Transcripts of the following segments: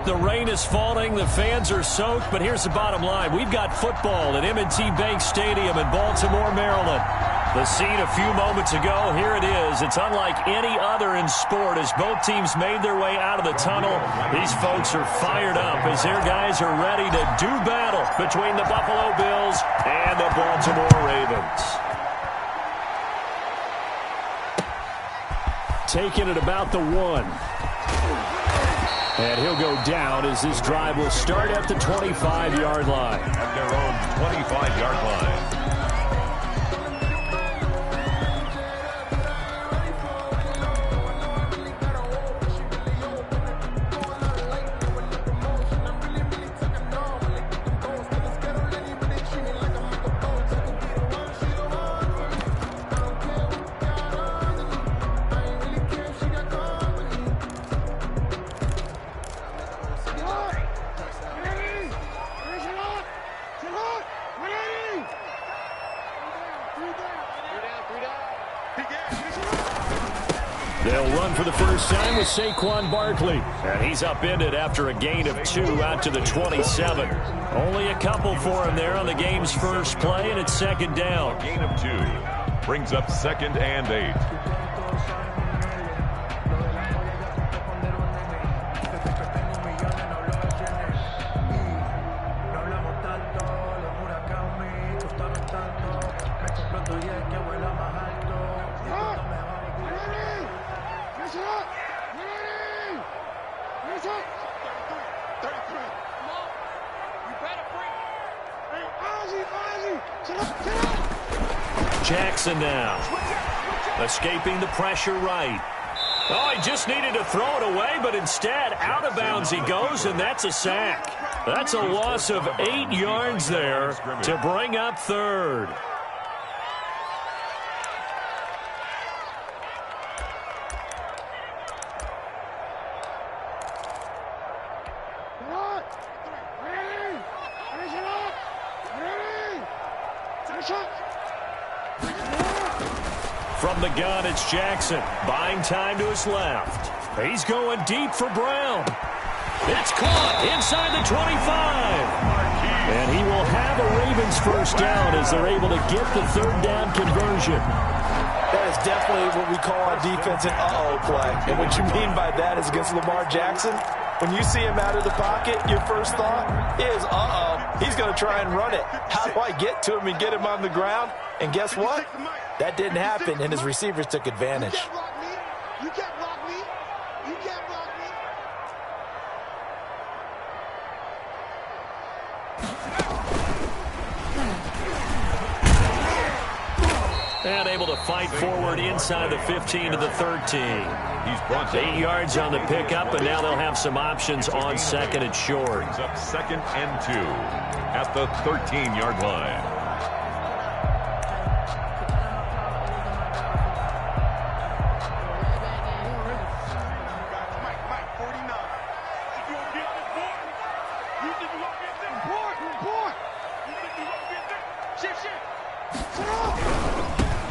The rain is falling, the fans are soaked, but here's the bottom line. We've got football at M&T Bank Stadium in Baltimore, Maryland. The scene a few moments ago, here it is. It's unlike any other in sport as both teams made their way out of the tunnel. These folks are fired up as their guys are ready to do battle between the Buffalo Bills and the Baltimore Ravens. Taking it about the 1. And he'll go down as this drive will start at the 25-yard line. At their own 25-yard line. They'll run for the first time with Saquon Barkley. And he's upended after a gain of 2 out to the 27. Only a couple for him there on the game's first play, and it's second down. A gain of 2 brings up 2nd and 8. Jackson now. Escaping the pressure right. Oh, he just needed to throw it away, but instead, out of bounds he goes, and that's a sack. That's a loss of 8 yards there to bring up third. From the gun, it's Jackson. Buying time to his left. He's going deep for Brown. It's caught inside the 25. And he will have a Ravens first down as they're able to get the third down conversion. That is definitely what we call on defense an uh-oh play. And what you mean by that is against Lamar Jackson, when you see him out of the pocket, your first thought is, uh-oh, he's going to try and run it. How do I get to him and get him on the ground? And guess what? That didn't happen, and his receivers took advantage. You can't block me. You can't block me. You can't block me. And able to fight forward inside the 15 to the 13. He's brought 8 yards on the pickup, and now they'll have some options on second and short. Brings up 2nd and 2 at the 13-yard line.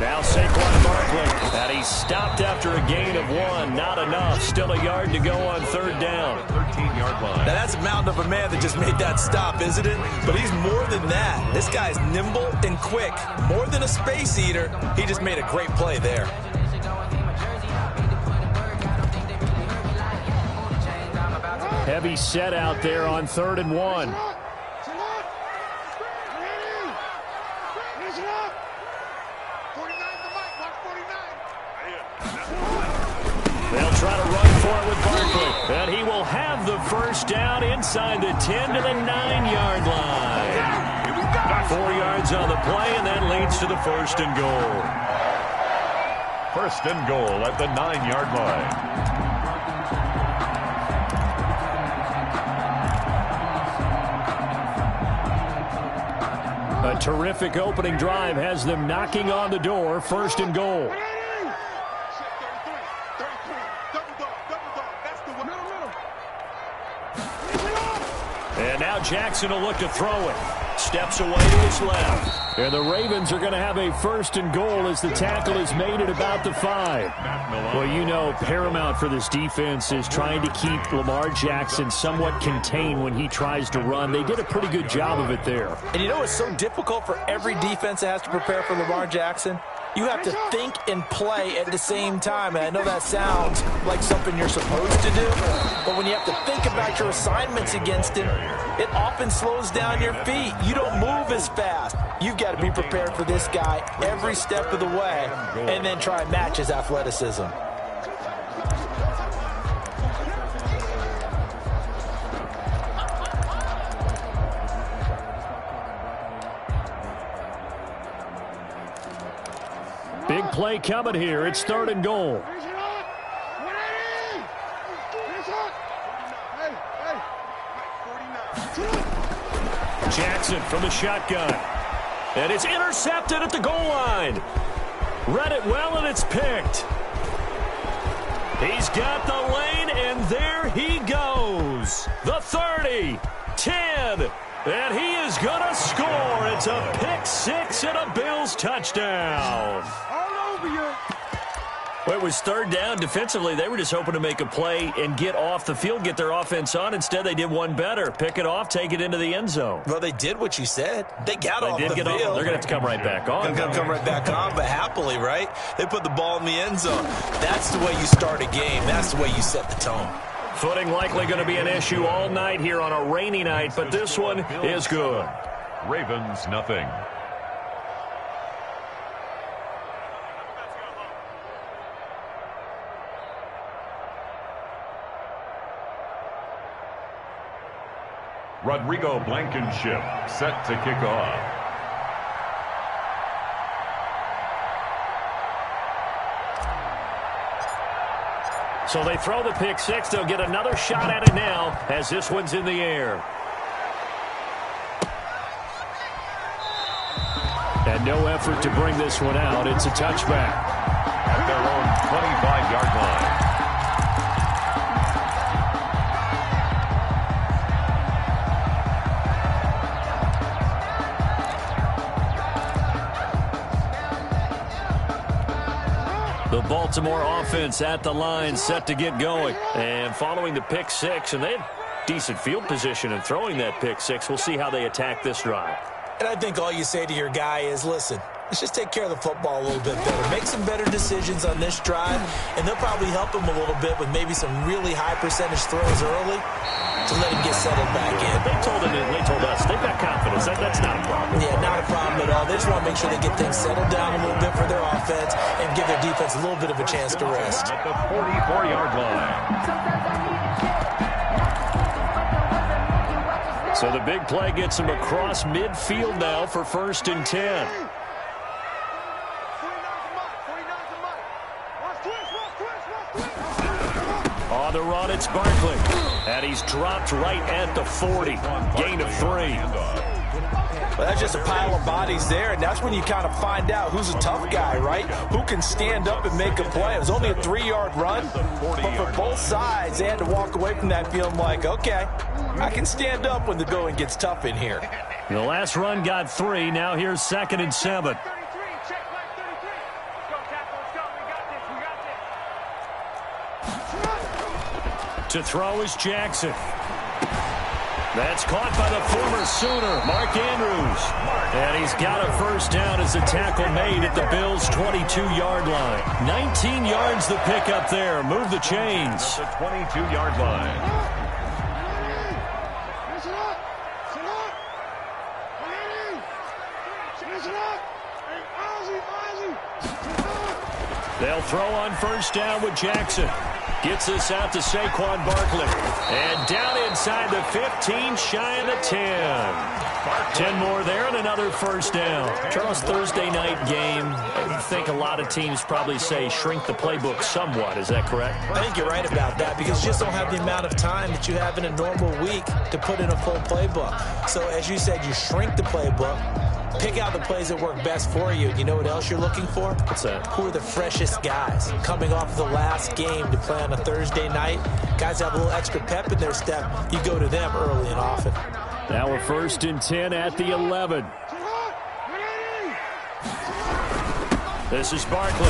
Now Saquon Barkley, and he's stopped after a gain of 1. Not enough. Still a yard to go on third down. 13-yard line. Now that's a mountain of a man that just made that stop, isn't it? But he's more than that. This guy's nimble and quick. More than a space eater. He just made a great play there. Heavy set out there on 3rd and 1. They'll try to run for it with Barkley. And he will have the first down inside the 10 to the 9-yard line. 4 yards on the play, and that leads to the 1st and goal. 1st and goal at the 9-yard line. A terrific opening drive has them knocking on the door. 1st and goal. And now Jackson will look to throw it. Steps away to his left. And the Ravens are going to have a 1st and goal as the tackle is made at about the 5. Well, you know, paramount for this defense is trying to keep Lamar Jackson somewhat contained when he tries to run. They did a pretty good job of it there. And you know it's so difficult for every defense that has to prepare for Lamar Jackson? You have to think and play at the same time. And I know that sounds like something you're supposed to do, but when you have to think about your assignments against him, it often slows down your feet. You don't move as fast. You've got to be prepared for this guy every step of the way and then try and match his athleticism. Big play coming here. It's 3rd and goal. Jackson from the shotgun. And it's intercepted at the goal line. Read it well, and it's picked. He's got the lane, and there he goes. The 30, 10, and he is going to score. It's a pick 6 and a Bills touchdown. All over you. Well, it was 3rd down. Defensively, they were just hoping to make a play and get off the field, get their offense on. Instead, they did one better. Pick it off, take it into the end zone. Well, they did what you said. They got off the field. They're going to have to come right back on. Come right back on, but happily, right? They put the ball in the end zone. That's the way you start a game. That's the way you set the tone. Footing likely going to be an issue all night here on a rainy night, but this one is good. Ravens, nothing. Rodrigo Blankenship set to kick off. So they throw the pick 6. They'll get another shot at it now as this one's in the air. And no effort to bring this one out. It's a touchback. At their own 25-yard line. The Baltimore offense at the line set to get going. And following the pick 6, and they had decent field position in throwing that pick 6. We'll see how they attack this drive. And I think all you say to your guy is, listen, let's just take care of the football a little bit better. Make some better decisions on this drive, and they'll probably help him a little bit with maybe some really high percentage throws early to let him get settled back in. They told us they've got confidence. That's not a problem. Yeah, not a problem at all. They just want to make sure they get things settled down a little bit for their offense and give their defense a little bit of a chance to rest. At the 44-yard line. So the big play gets him across midfield now for 1st and 10. On the run, it's Barkley. And he's dropped right at the 40. Gain of 3. Well, that's just a pile of bodies there, and that's when you kind of find out who's a tough guy, right? Who can stand up and make a play. It was only a 3-yard run, but for both sides, they had to walk away from that feeling like, okay, I can stand up when the going gets tough in here. The last run got 3. Now here's 2nd and 7. To throw is Jackson. That's caught by the former Sooner, Mark Andrews. And he's got a 1st down as the tackle made at the Bills' 22-yard line. 19 yards the pickup there. Move the chains. At the 22-yard line. They'll throw on 1st down with Jackson. Gets this out to Saquon Barkley. And down inside the 15, shy of the 10. 10 more there and another 1st down. Charles, Thursday night game, I think a lot of teams probably say shrink the playbook somewhat. Is that correct? I think you're right about that because you just don't have the amount of time that you have in a normal week to put in a full playbook. So as you said, you shrink the playbook. Pick out the plays that work best for you. You know what else you're looking for? What's that? Who are the freshest guys coming off of the last game to play on a Thursday night? Guys have a little extra pep in their step. You go to them early and often. Now we're 1st and 10 at the 11. This is Barkley.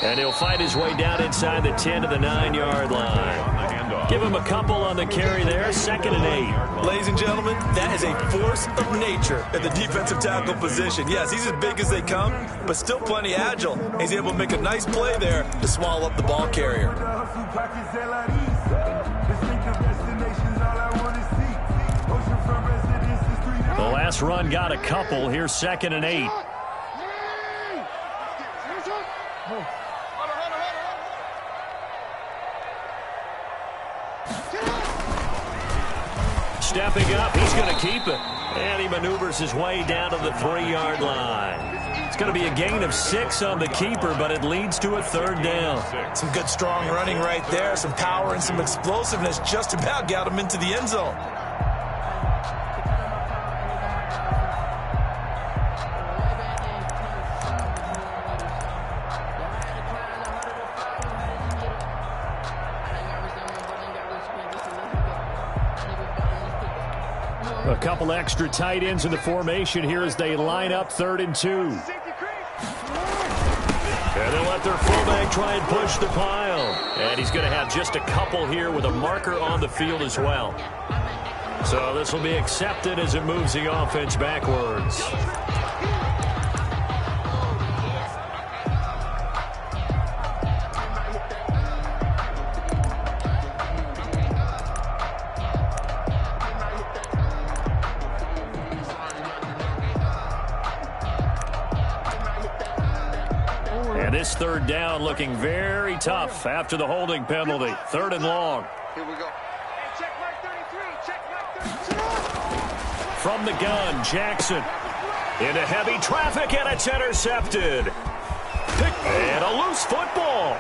And he'll fight his way down inside the 10 to the 9-yard line. Give him a couple on the carry there. 2nd and 8. Ladies and gentlemen, that is a force of nature at the defensive tackle position. Yes, he's as big as they come, but still plenty agile. He's able to make a nice play there to swallow up the ball carrier. The last run got a couple. Here's 2nd and 8. Stepping up, he's going to keep it. And he maneuvers his way down to the 3-yard line. It's going to be a gain of 6 on the keeper, but it leads to a 3rd down. Some good strong running right there. Some power and some explosiveness just about got him into the end zone. A couple extra tight ends in the formation here as they line up 3rd and 2. And they'll let their fullback try and push the pile. And he's going to have just a couple here with a marker on the field as well. So this will be accepted as it moves the offense backwards. This 3rd down looking very tough after the holding penalty. 3rd and long. Here we go. Hey, check mark 33. Check mark 33. From the gun, Jackson. Into heavy traffic, and it's intercepted. And a loose football.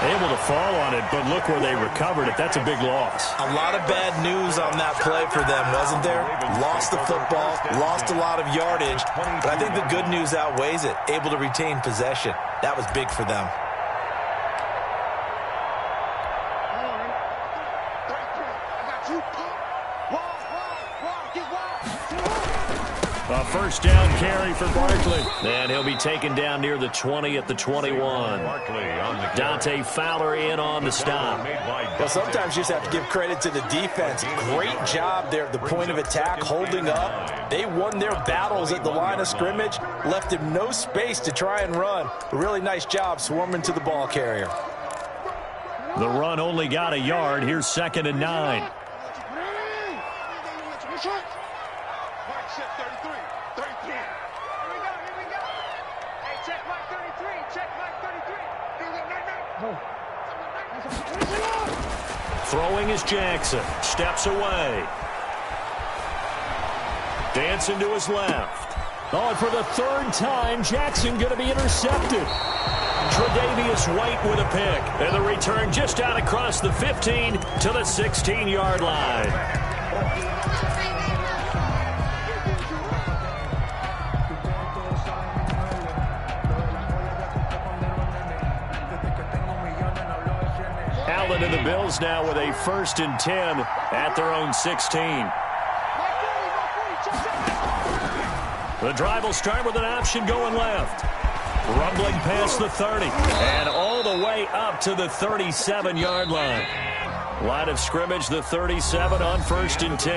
Able to fall on it, but look where they recovered it. That's a big loss. A lot of bad news on that play for them, wasn't there? Lost the football, lost a lot of yardage, but I think the good news outweighs it. Able to retain possession. That was big for them. A 1st down carry for Barkley. And he'll be taken down near the 20 at the 21. Dante Fowler in on the stop. Well, sometimes you just have to give credit to the defense. Great job there at the point of attack, holding up. They won their battles at the line of scrimmage, left him no space to try and run. A really nice job swarming to the ball carrier. The run only got a yard. Here's 2nd and 9. Throwing is Jackson. Steps away. Dancing to his left. Oh, and for the 3rd time, Jackson going to be intercepted. Tre'Davious White with a pick. And the return just out across the 15 to the 16-yard line. Allen and the Bills now with a 1st and 10 at their own 16. The drive will start with an option going left. Rumbling past the 30 and all the way up to the 37-yard line. Line of scrimmage, the 37 on 1st and 10.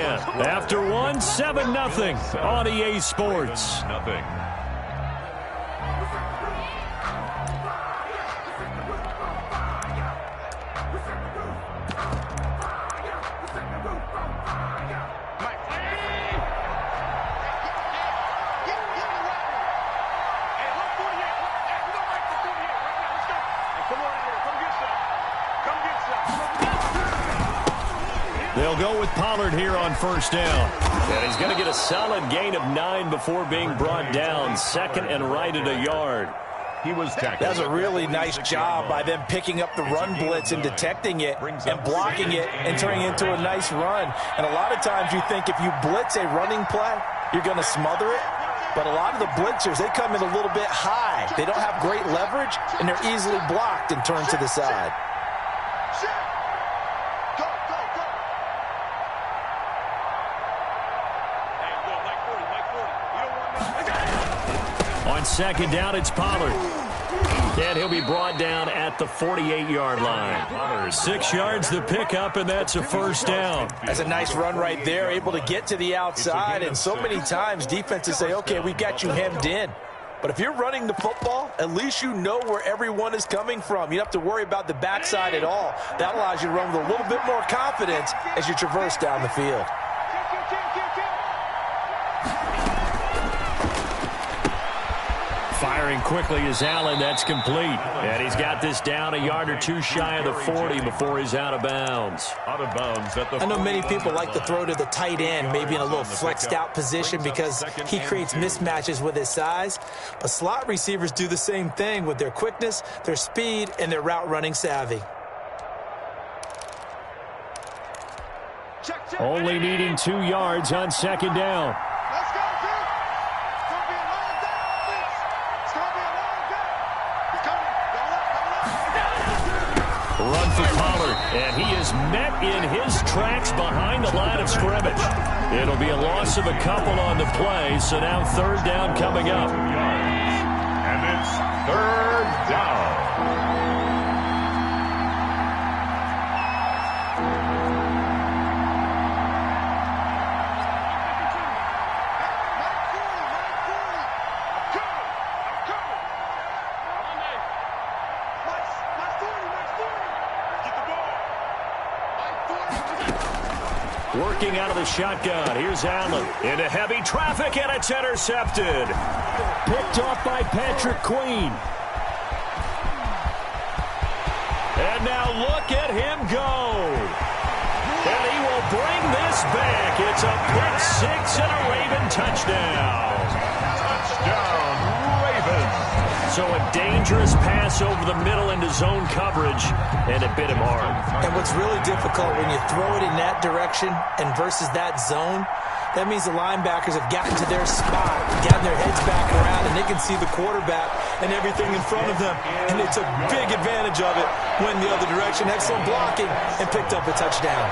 After 1, 7-0 on EA Sports. Nothing. They'll go with Pollard here on 1st down. And he's going to get a solid gain of 9 before being brought down. 2nd and right at a yard. He was tackled. That's a really nice job by them picking up the run blitz and detecting it and blocking it and turning it into a nice run. And a lot of times you think if you blitz a running play, you're going to smother it. But a lot of the blitzers, they come in a little bit high. They don't have great leverage, and they're easily blocked and turned to the side. On second down, it's Pollard. And he'll be brought down at the 48-yard line. 6 yards the pickup, and that's a first down. That's a nice run right there, able to get to the outside. And so many times defenses say, okay, we've got you hemmed in. But if you're running the football, at least you know where everyone is coming from. You don't have to worry about the backside at all. That allows you to run with a little bit more confidence as you traverse down the field. Firing quickly is Allen. That's complete. And he's got this down a yard or two shy of the 40 before he's out of bounds. Out of bounds at the I know many people like to throw to the tight end, maybe in a little flexed out position because he creates mismatches with his size. But slot receivers do the same thing with their quickness, their speed, and their route running savvy. Only needing 2 yards on second down. Let's go, Duke. It's going to be a long day on this. It's going to be a long day. He's coming. Double up. Run for Pollard, and he is met in his tracks behind the line of scrimmage. It'll be a loss of a couple on the play, so now third down coming up. And it's third down. Working out of the shotgun. Here's Allen into heavy traffic, and it's intercepted. Picked off by Patrick Queen. And now look at him go. And he will bring this back. It's a pick six and a Raven touchdown. Touchdown, Ravens. So a dangerous pass over the middle into zone coverage, and it bit him hard. And what's really difficult when you throw it in that direction and versus that zone, that means the linebackers have gotten to their spot, gotten their heads back around, and they can see the quarterback and everything in front of them. And they took big advantage of it, went the other direction, excellent blocking, and picked up a touchdown.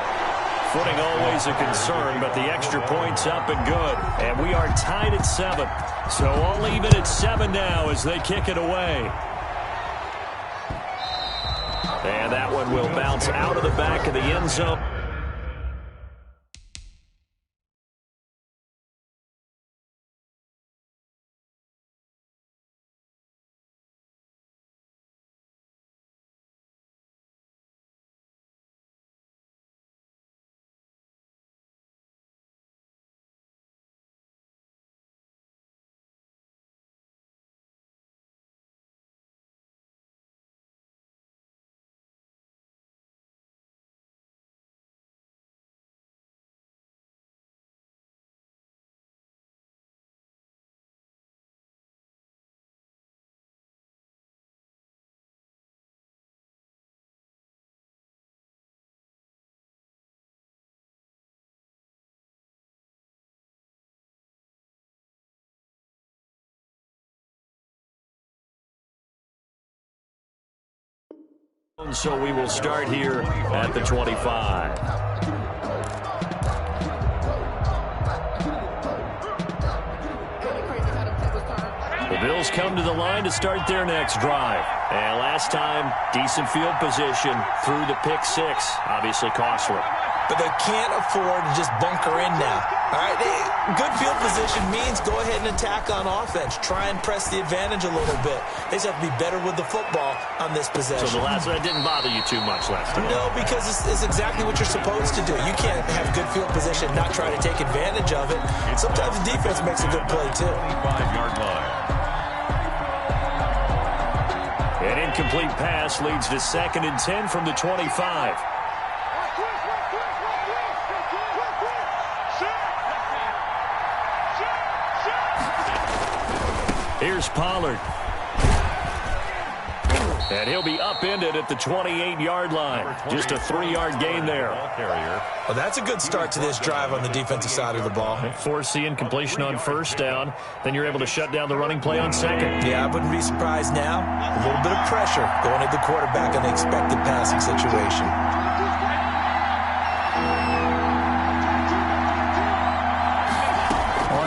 Footing always a concern, but the extra point's up and good. And we are tied at 7. So all even at 7 now as they kick it away. And that one will bounce out of the back of the end zone. So we will start here at the 25. The Bills come to the line to start their next drive. And last time, decent field position through the pick six. Obviously costly. But they can't afford to just bunker in now. All right, good field position means go ahead and attack on offense. Try and press the advantage a little bit. They just have to be better with the football on this possession. So the last one didn't bother you too much last time? No, because it's exactly what you're supposed to do. You can't have good field position, not try to take advantage of it. Sometimes the defense makes a good play, too. 5-yard line. An incomplete pass leads to 2nd and 10 from the 25. Here's Pollard. And he'll be upended at the 28-yard line. Just a 3-yard gain there. Well, that's a good start to this drive on the defensive side of the ball. Force the incompletion on first down. Then you're able to shut down the running play on second. Yeah, I wouldn't be surprised now. A little bit of pressure going at the quarterback in the expected passing situation.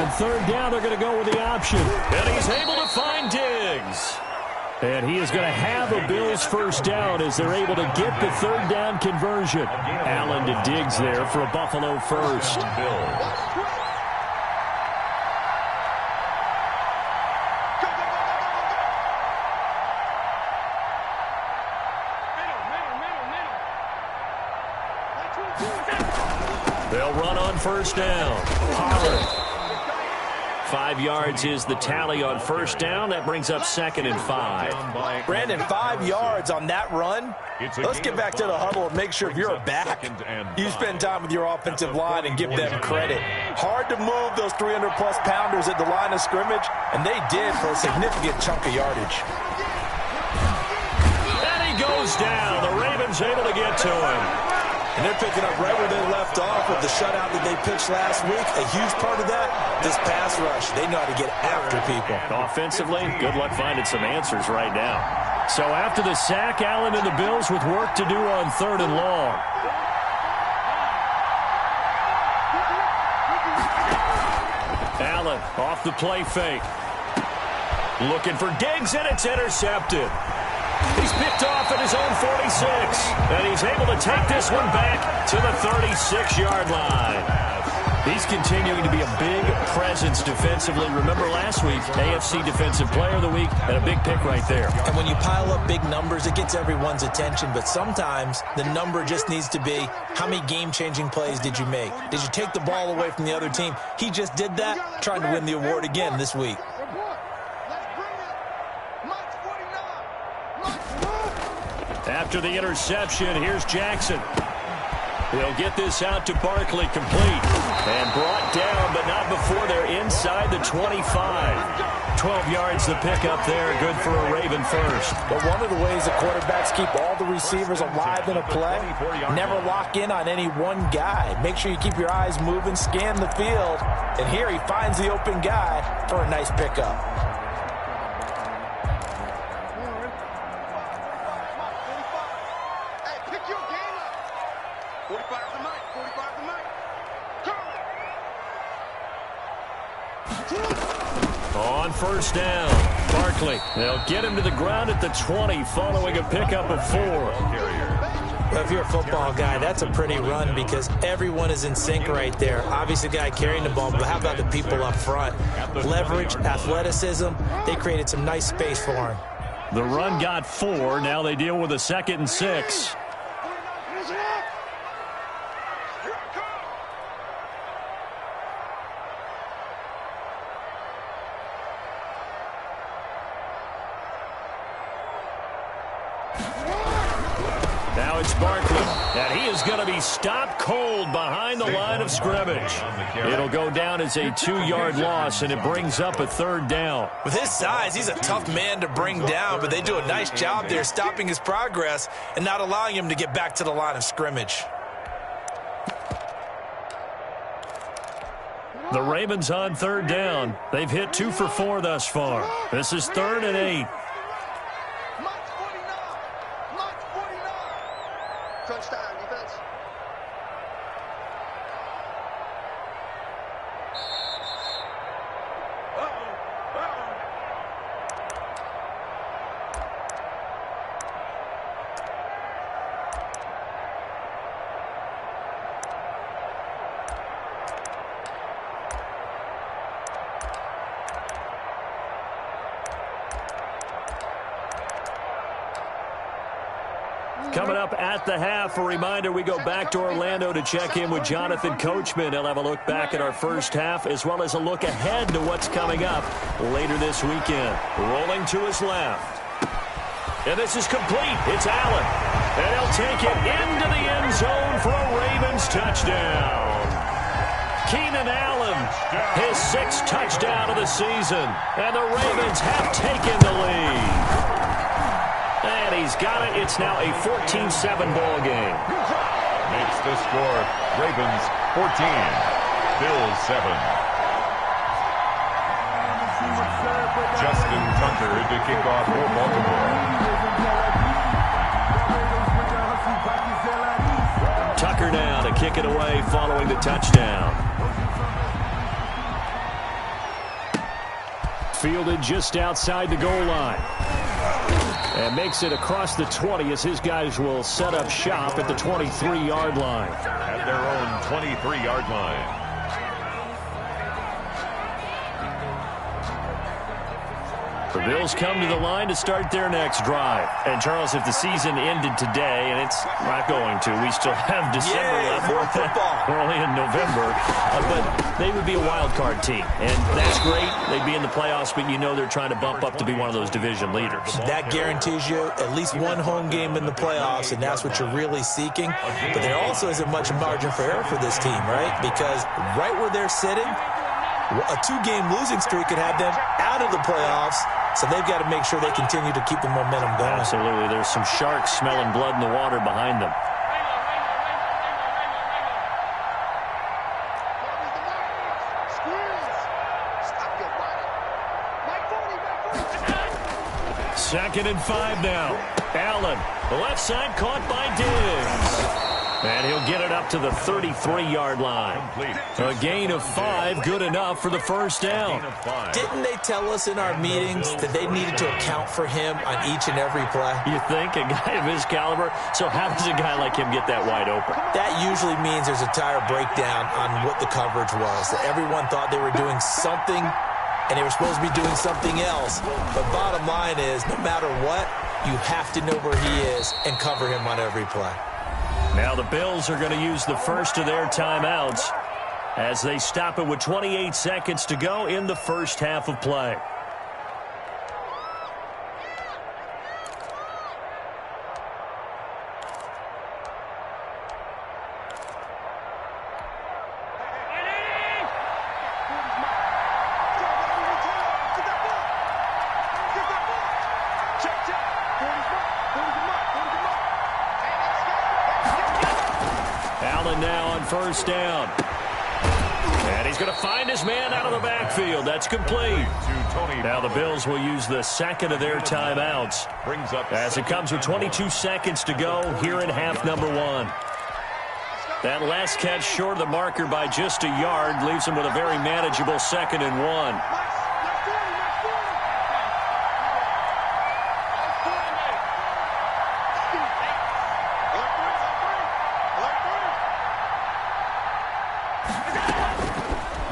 On third down, they're going to go with the option. And he's able to find Diggs. And he is going to have a Bills first down as they're able to get the third down conversion. Allen to Diggs there for a Buffalo first. They'll run on first down. Pollard. 5 yards is the tally on first down. That brings up 2nd and 5. Brandon, 5 yards on that run. Let's get back to the huddle and make sure if you're a back, you spend time with your offensive line and give them credit. Hard to move those 300-plus pounders at the line of scrimmage, and they did for a significant chunk of yardage. And he goes down. The Ravens able to get to him. And they're picking up right where they left off with the shutout that they pitched last week. A huge part of that, this pass rush. They know how to get after people. Offensively, good luck finding some answers right now. So after the sack, Allen and the Bills with work to do on 3rd and long. Allen off the play fake. Looking for Diggs, and it's intercepted. He's picked off at his own 46, and he's able to take this one back to the 36-yard line. He's continuing to be a big presence defensively. Remember last week, AFC Defensive Player of the Week, and a big pick right there. And when you pile up big numbers, it gets everyone's attention, but sometimes the number just needs to be, how many game-changing plays did you make? Did you take the ball away from the other team? He just did that, trying to win the award again this week. After the interception, here's Jackson. He'll get this out to Barkley, complete. And brought down, but not before they're inside the 25. 12 yards the pickup there, good for a Raven first. But one of the ways the quarterbacks keep all the receivers alive in a play, never lock in on any one guy. Make sure you keep your eyes moving, scan the field. And here he finds the open guy for a nice pickup. On first down, Barkley. They'll get him to the ground at the 20 following a pickup of 4. Well, if you're a football guy, that's a pretty run because everyone is in sync right there. Obviously, the guy carrying the ball, but how about the people up front? Leverage, athleticism, they created some nice space for him. The run got 4. Now they deal with a 2nd and 6. Now it's Barkley, and he is going to be stopped cold behind the line of scrimmage. It'll go down as a 2-yard loss, and it brings up a 3rd down. With his size, he's a tough man to bring down, but they do a nice job there stopping his progress and not allowing him to get back to the line of scrimmage. The Ravens on 3rd down. They've hit 2 for 4 thus far. This is 3rd and 8. Touchdown, defense. Coming up at the half, a reminder, we go back to Orlando to check in with Jonathan Coachman. He'll have a look back at our first half as well as a look ahead to what's coming up later this weekend. Rolling to his left. And this is complete. It's Allen. And he'll take it into the end zone for a Ravens touchdown. Keenan Allen, his 6th touchdown of the season. And the Ravens have taken the lead. And he's got it. It's now a 14-7 ball game. Makes the score Ravens 14, Bills 7. Justin Tucker to kick off for Baltimore. Tucker now to kick it away following the touchdown. Fielded just outside the goal line. And makes it across the 20 as his guys will set up shop at the 23-yard line. At their own 23-yard line. The Bills come to the line to start their next drive. And, Charles, if the season ended today, and it's not going to, we still have December left. More football. We're only in November. But they would be a wild card team. And that's great. They'd be in the playoffs, but you know they're trying to bump up to be one of those division leaders. That guarantees you at least one home game in the playoffs, and that's what you're really seeking. But there also isn't much margin for error for this team, right? Because right where they're sitting, a two-game losing streak could have them out of the playoffs. So they've got to make sure they continue to keep the momentum going. Absolutely. There's some sharks smelling blood in the water behind them. Second and 5 now. Allen, the left side caught by Diggs. And he'll get it up to the 33-yard line. A gain of 5, good enough for the first down. Didn't they tell us in our meetings that they needed to account for him on each and every play? You think? A guy of his caliber? So how does a guy like him get that wide open? That usually means there's a tire breakdown on what the coverage was. That everyone thought they were doing something, and they were supposed to be doing something else. But bottom line is, no matter what, you have to know where he is and cover him on every play. Now the Bills are going to use the first of their timeouts as they stop it with 28 seconds to go in the first half of play. Now on first down. And he's going to find his man out of the backfield. That's complete. Now the Bills will use the second of their timeouts as it comes with 22 seconds to go here in half number 1. That last catch short of the marker by just a yard leaves him with a very manageable 2nd and 1.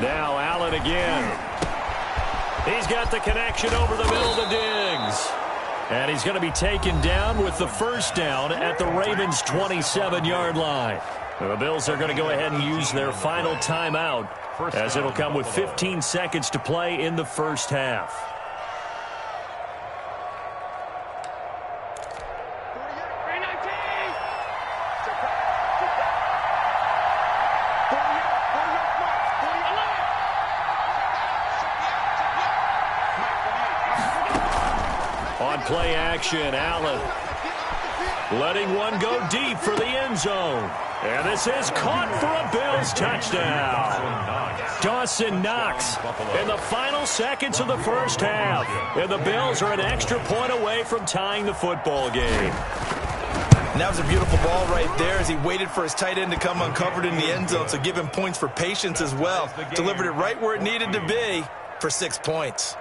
Now Allen again. He's got the connection over the middle to Diggs. And he's going to be taken down with the first down at the Ravens' 27-yard line. The Bills are going to go ahead and use their final timeout as it'll come with 15 seconds to play in the first half. Play action, Allen letting one go deep for the end zone. And this is caught for a Bills touchdown. Dawson Knox in the final seconds of the first half. And the Bills are an extra point away from tying the football game. And that was a beautiful ball right there as he waited for his tight end to come uncovered in the end zone. So give him points for patience as well. Delivered it right where it needed to be for 6 points.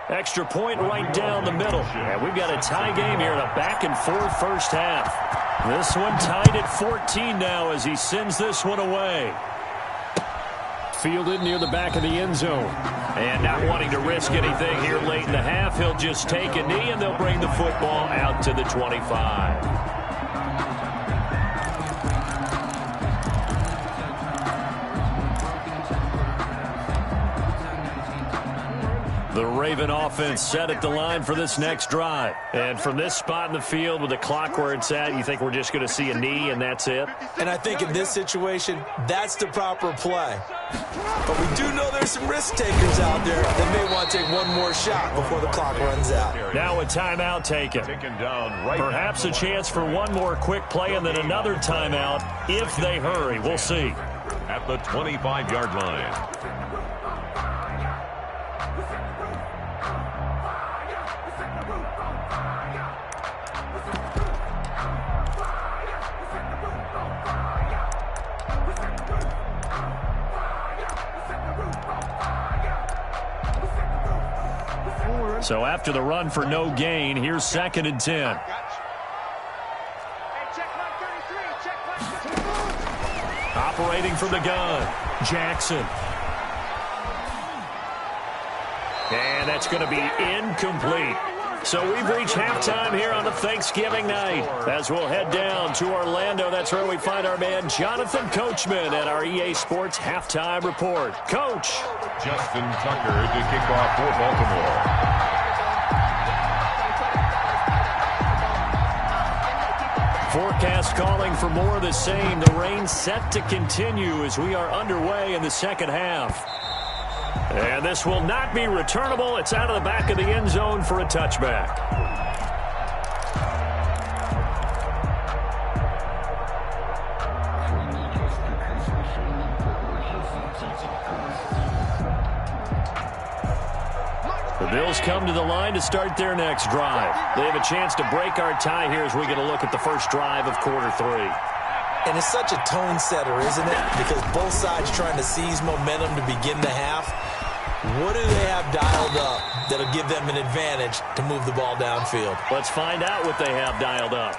Extra point right down the middle. And we've got a tie game here in a back-and-forth first half. This one tied at 14 now as he sends this one away. Fielded near the back of the end zone. And not wanting to risk anything here late in the half, he'll just take a knee and they'll bring the football out to the 25. The Raven offense set at the line for this next drive. And from this spot in the field with the clock where it's at, you think we're just going to see a knee and that's it? And I think in this situation, that's the proper play. But we do know there's some risk takers out there that may want to take one more shot before the clock runs out. Now a timeout taken. Perhaps a chance for one more quick play and then another timeout if they hurry. We'll see. At the 25-yard line. So after the run for no gain, here's 2nd and 10. Operating from the gun, Jackson. And that's going to be incomplete. So we've reached halftime here on a Thanksgiving night. As we'll head down to Orlando, that's where we find our man Jonathan Coachman at our EA Sports Halftime Report. Coach. Justin Tucker to kick off for Baltimore. Forecast calling for more of the same. The rain set to continue as we are underway in the second half. And this will not be returnable. It's out of the back of the end zone for a touchback. The Bills come to the line to start their next drive. They have a chance to break our tie here as we get a look at the first drive of quarter 3. And it's such a tone setter, isn't it? Because both sides trying to seize momentum to begin the half. What do they have dialed up that'll give them an advantage to move the ball downfield? Let's find out what they have dialed up.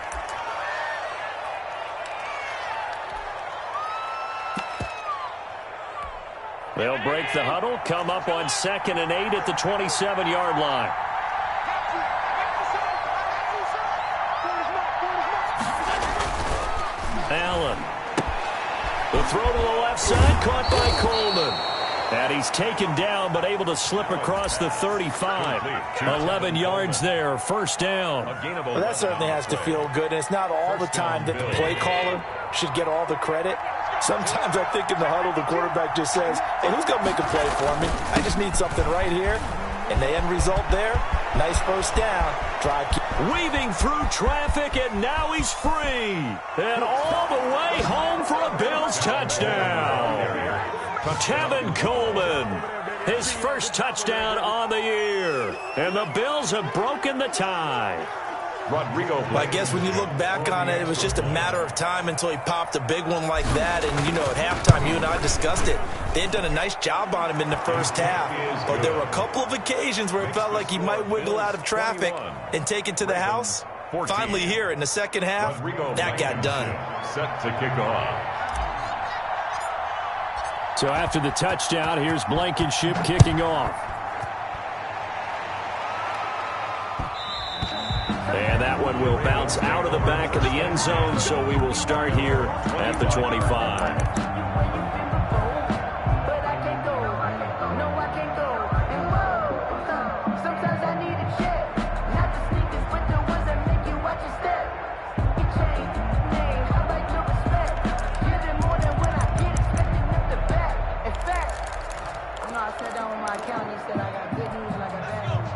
They'll break the huddle, come up on 2nd and 8 at the 27-yard line. Allen. The throw to the left side, caught by Coleman. And he's taken down, but able to slip across the 35. 11 yards there, first down. Well, that certainly has to feel good. And it's not all the time that the play caller should get all the credit. Sometimes I think in the huddle, the quarterback just says, hey, who's going to make a play for me? I just need something right here. And the end result there, nice first down. Drive. Weaving through traffic, and now he's free. And all the way home for a Bills touchdown. Tevin Coleman, his first touchdown on the year. And the Bills have broken the tie. Rodrigo. I guess when you look back on it, it was just a matter of time until he popped a big one like that. And, you know, at halftime, you and I discussed it. They had done a nice job on him in the first half. But there were a couple of occasions where it felt like he might wiggle out of traffic and take it to the house. Finally here in the second half, that got done. Set to kick off. So after the touchdown, here's Blankenship kicking off. And that one will bounce out of the back of the end zone, so we will start here at the 25.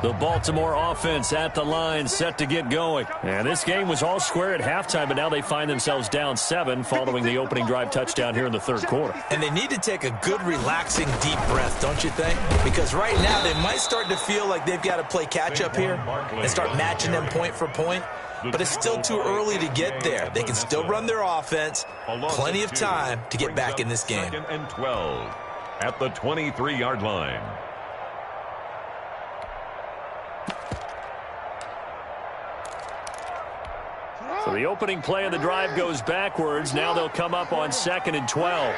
The Baltimore offense at the line, set to get going. And this game was all square at halftime, but now they find themselves down 7 following the opening drive touchdown here in the third quarter. And they need to take a good, relaxing, deep breath, don't you think? Because right now they might start to feel like they've got to play catch-up here and start matching them point for point. But it's still too early to get there. They can still run their offense. Plenty of time to get back in this game. 2nd and 12 at the 23-yard line. So the opening play of the drive goes backwards. Now they'll come up on 2nd and 12.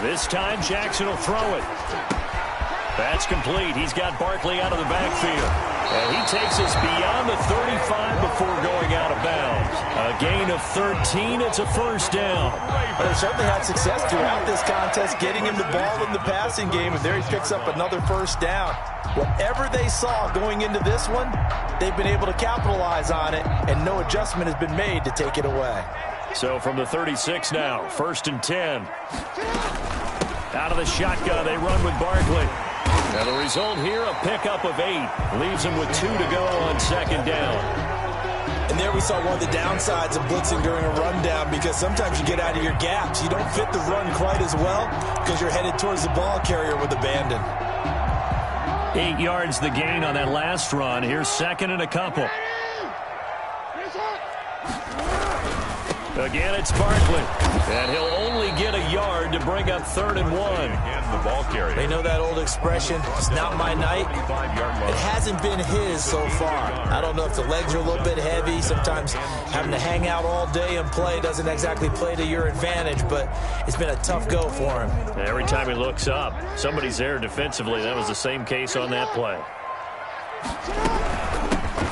This time Jackson will throw it. That's complete. He's got Barkley out of the backfield. And he takes us beyond the 35 before going out of bounds. A gain of 13. It's a first down. Well, they certainly had success throughout this contest getting him the ball in the passing game, and there he picks up another first down. Whatever they saw going into this one, they've been able to capitalize on it, and no adjustment has been made to take it away. So from the 36 now, 1st and 10. Out of the shotgun, they run with Barkley. Now the result here, a pickup of 8. Leaves them with 2 to go on 2nd down. And there we saw one of the downsides of blitzing during a rundown, because sometimes you get out of your gaps. You don't fit the run quite as well because you're headed towards the ball carrier with abandon. 8 yards the gain on that last run. Here's 2nd and a couple. Again, it's Barkley. And he'll only get a yard to bring up 3rd and 1. And the ball carrier. They know that old expression, it's not my night. It hasn't been his so far. I don't know if the legs are a little bit heavy. Sometimes having to hang out all day and play doesn't exactly play to your advantage, but it's been a tough go for him. Every time he looks up, somebody's there defensively. That was the same case on that play.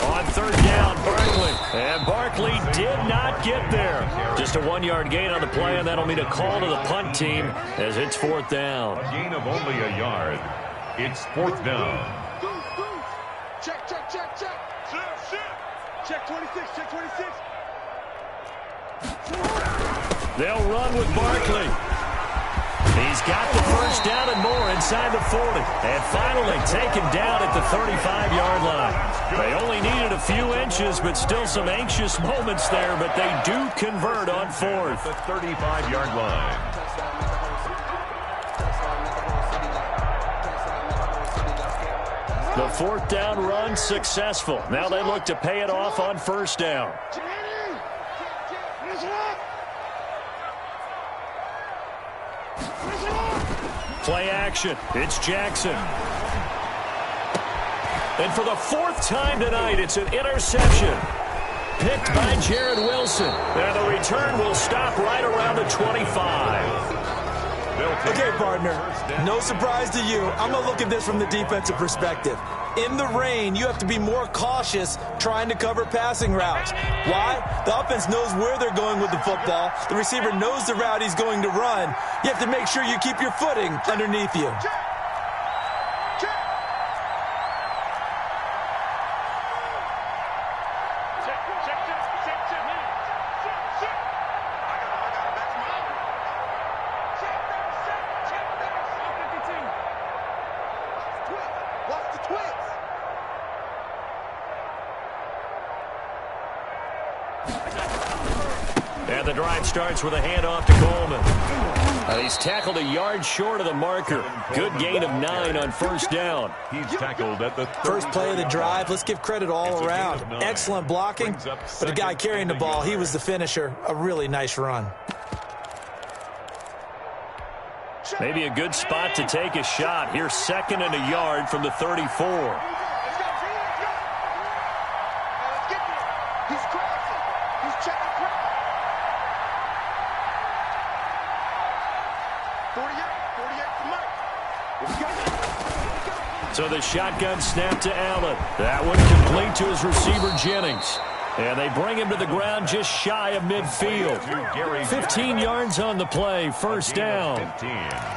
On 3rd down, Barkley. And Barkley did not get there. Just a 1-yard gain on the play, and that'll mean a call to the punt team as it's 4th down. A gain of only a yard. It's 4th down. Check. Check 26, check 26. They'll run with Barkley. He's got the 1st down and more inside the 40. And finally taken down at the 35-yard line. They only needed a few inches, but still some anxious moments there, but they do convert on 4th. The 35-yard line. The 4th down run successful. Now they look to pay it off on 1st down. Play action. It's Jackson. And for the 4th time tonight, it's an interception. Picked by Jared Wilson. And the return will stop right around the 25. Okay, partner, no surprise to you. I'm going to look at this from the defensive perspective. In the rain, you have to be more cautious trying to cover passing routes. Why? The offense knows where they're going with the football. The receiver knows the route he's going to run. You have to make sure you keep your footing underneath you. And the drive starts with a handoff to Coleman. He's tackled a yard short of the marker. Good gain of 9 on 1st down. He's tackled at the First play of the drive. Let's give credit all around. Excellent blocking, but the guy carrying the ball, he was the finisher. A really nice run. Maybe a good spot to take a shot. Here's 2nd and a yard from the 34. So the shotgun snap to Allen. That one complete to his receiver, Jennings. And they bring him to the ground just shy of midfield. 15 yards on the play, 1st down.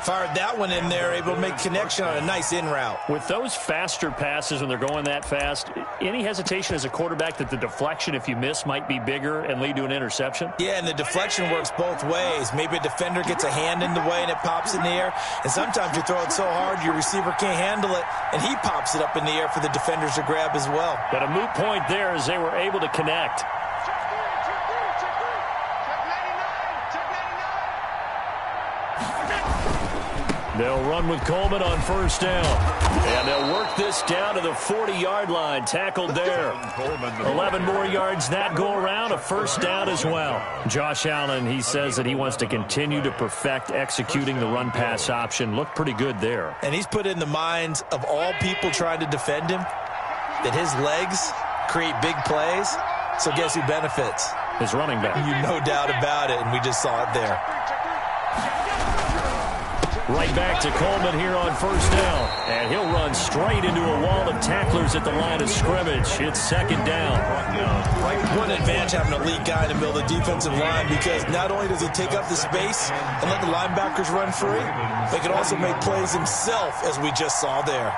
Fired that one in there, able to make connection on a nice in route. With those faster passes when they're going that fast, any hesitation as a quarterback that the deflection, if you miss, might be bigger and lead to an interception? Yeah, and the deflection works both ways. Maybe a defender gets a hand in the way and it pops in the air. And sometimes you throw it so hard your receiver can't handle it, and he pops it up in the air for the defenders to grab as well. But a moot point there as they were able to connect. They'll run with Coleman on 1st down. And they'll work this down to the 40-yard line. Tackled there. 11 more yards that go around. A 1st down as well. Josh Allen, he says that he wants to continue to perfect executing the run-pass option. Looked pretty good there. And he's put in the minds of all people trying to defend him that his legs create big plays. So guess who benefits? His running back. You no doubt about it, and we just saw it there. Right back to Coleman here on 1st down. And he'll run straight into a wall of tacklers at the line of scrimmage. It's 2nd down. One advantage having a lead guy in the middle of the defensive line, because not only does he take up the space and let the linebackers run free, but he can also make plays himself, as we just saw there.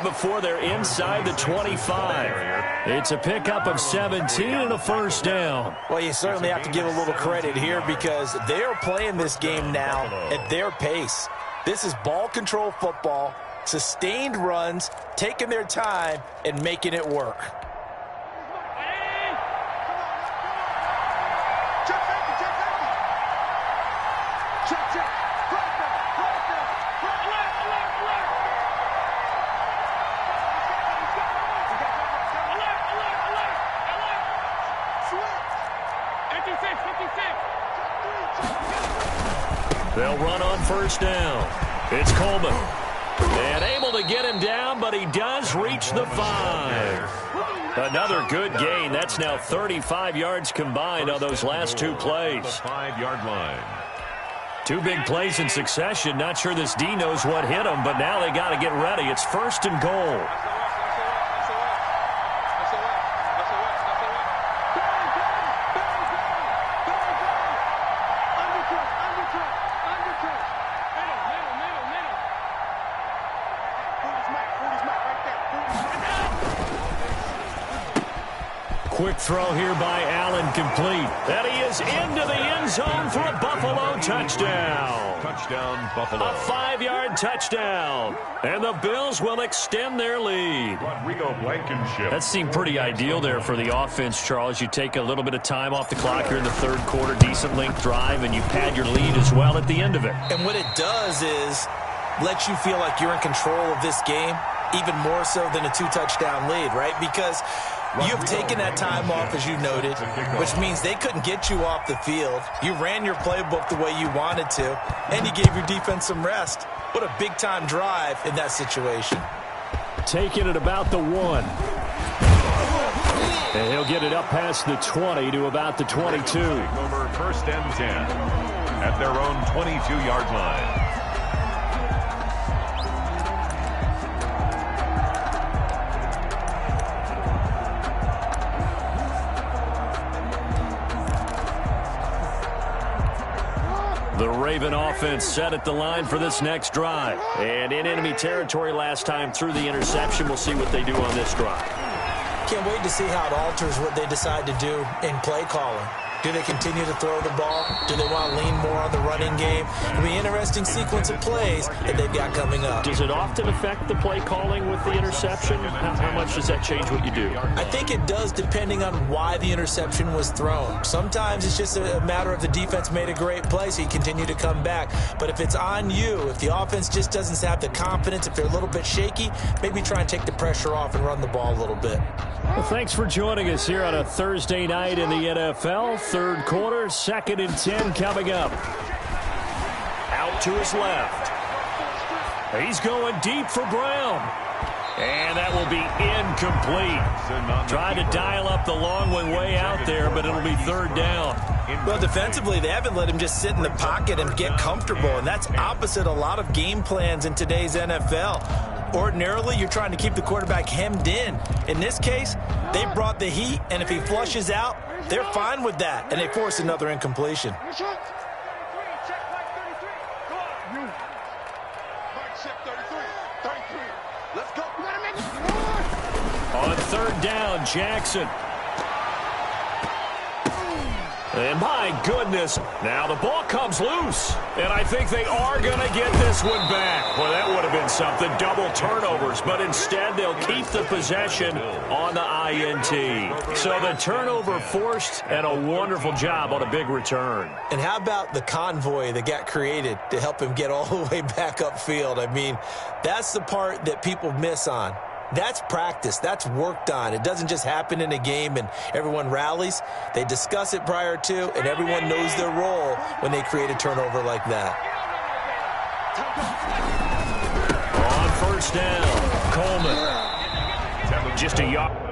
Before they're inside the 25. It's a pickup of 17 and a 1st down. Well, you certainly have to give a little credit here, because they're playing this game now at their pace. This is ball control football, sustained runs, taking their time and making it work. They'll run on first down. It's Coleman. And able to get him down, but he does reach the 5. Another good gain. That's now 35 yards combined on those last 2 plays. The 5-yard line. 2 big plays in succession. Not sure this D knows what hit him, but now they got to get ready. It's first and goal. Quick throw here by Allen, complete. And he is into the end zone for a Buffalo touchdown. Touchdown, Buffalo. A 5-yard touchdown. And the Bills will extend their lead. Rodrigo Blankenship. That seemed pretty ideal there for the offense, Charles. You take a little bit of time off the clock here in the third quarter, decent length drive, and you pad your lead as well at the end of it. And what it does is let you feel like you're in control of this game, even more so than a 2-touchdown lead, right? Because you've taken that time off, as you noted, which means they couldn't get you off the field. You ran your playbook the way you wanted to, and you gave your defense some rest. What a big-time drive in that situation. Taking it about the 1. And he'll get it up past the 20 to about the 22. Over first and 10 at their own 22-yard line. The Raven offense set at the line for this next drive. And in enemy territory last time through the interception. We'll see what they do on this drive. Can't wait to see how it alters what they decide to do in play calling. Do they continue to throw the ball? Do they want to lean more on the running game? It'll be an interesting sequence of plays that they've got coming up. Does it often affect the play calling with the interception? How much does that change what you do? I think it does, depending on why the interception was thrown. Sometimes it's just a matter of the defense made a great play, so you continue to come back. But if it's on you, if the offense just doesn't have the confidence, if they're a little bit shaky, maybe try and take the pressure off and run the ball a little bit. Well, thanks for joining us here on a Thursday night in the NFL. Third quarter, 2nd and 10 coming up. Out to his left. He's going deep for Brown. And that will be incomplete. Tried to dial up the long one way out there, but it'll be third down. Well, defensively, they haven't let him just sit in the pocket and get comfortable, and that's opposite a lot of game plans in today's NFL. Ordinarily, you're trying to keep the quarterback hemmed in. In this case, they brought the heat, and if he flushes out, they're fine with that, and they force another incompletion. On third down, Jackson. And my goodness, now the ball comes loose. And I think they are going to get this one back. Well, that would have been something, double turnovers. But instead, they'll keep the possession on the INT. So the turnover forced, and a wonderful job on a big return. And how about the convoy that got created to help him get all the way back upfield? I mean, that's the part that people miss on. That's practice. That's worked on. It doesn't just happen in a game and everyone rallies. They discuss it prior to, and everyone knows their role when they create a turnover like that. On first down, Coleman. Just a yard.